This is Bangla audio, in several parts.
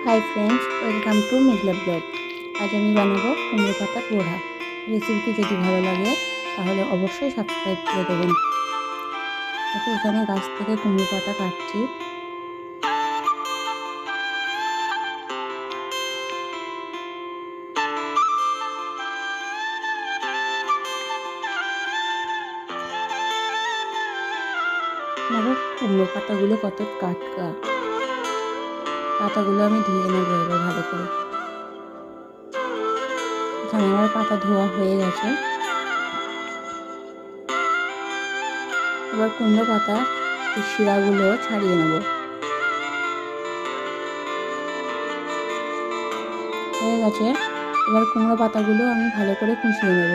Hi friends, welcome to Meghla blog. আজ আমি বানাবো কুমড়ো পাতার বড়া। রেসিপিটি যদি ভালো লাগে তাহলে অবশ্যই সাবস্ক্রাইব করে দেবেন। দেখো, এখানে গাছ থেকে কুমড়ো পাতা কাটছি। দেখো কুমড়ো পাতাগুলো কত টাটকা। পাতাগুলো আমি ধুয়ে নেবো এবার ভালো করে। এখানে আমার পাতা ধোয়া হয়ে গেছে। এবার কুমড়ো পাতা শিরাগুলো ছাড়িয়ে নেব। হয়ে গেছে। এবার কুমড়ো পাতাগুলো আমি ভালো করে কুচিয়ে নেব।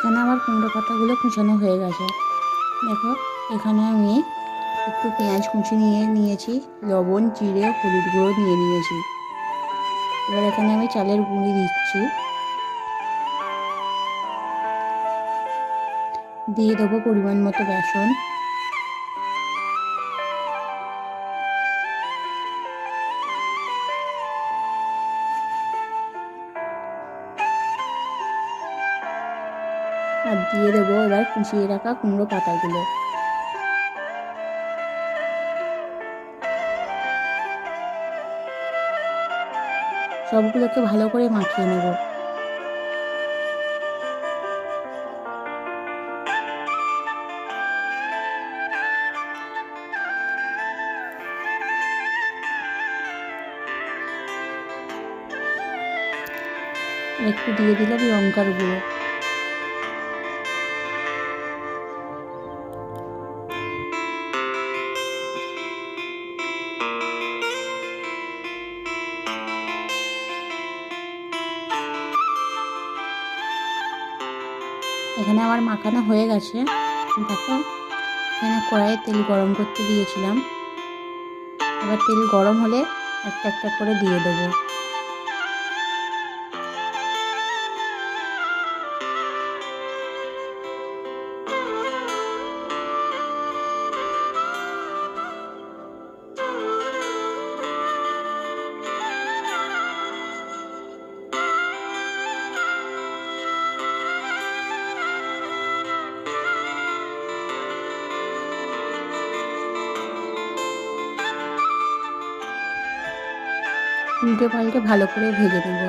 এখানে আমার কুমড়ো পাতাগুলো কুচানো হয়ে গেছে। দেখো, এখানে আমি একটু পেঁয়াজ কুচি নিয়েছি, লবণ, জিরে, হলুদ গুঁড়ো নিয়েছি। এবার এখানে আমি চালের গুঁড়ি দিচ্ছি, দিয়ে দেবো পরিমাণ মতো বেসন। আর দিয়ে দেবো এবার কুচিয়ে রাখা কুমড়ো পাতাগুলো। সবগুলোকে ভালো করে মাখিয়ে নেব। একটু দিয়ে দিলাম লঙ্কার গুঁড়ো। এখানে আমার মাখানো হয়ে গেছে। দেখো, এখানে কড়াইয়ে তেল গরম করতে দিয়েছিলাম। এবার তেল গরম হলে একটা একটা করে দিয়ে দেবো। উল্টে পাল্টে ভালো করে ভেজে নেব।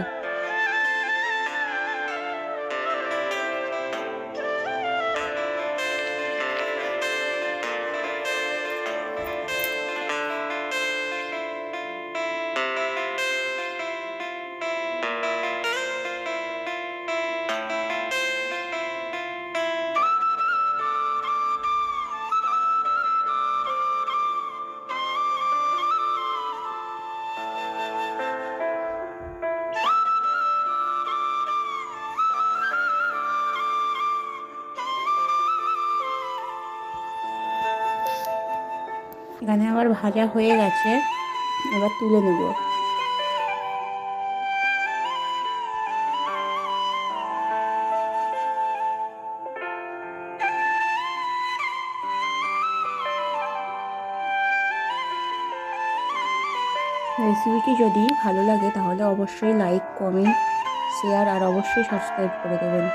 এখানে আবার ভাজা হয়ে গেছে, এবার তুলে নেব। রেসিপিটি যদি ভালো লাগে তাহলে অবশ্যই লাইক, কমেন্ট, শেয়ার আর অবশ্যই সাবস্ক্রাইব করে দেবেন।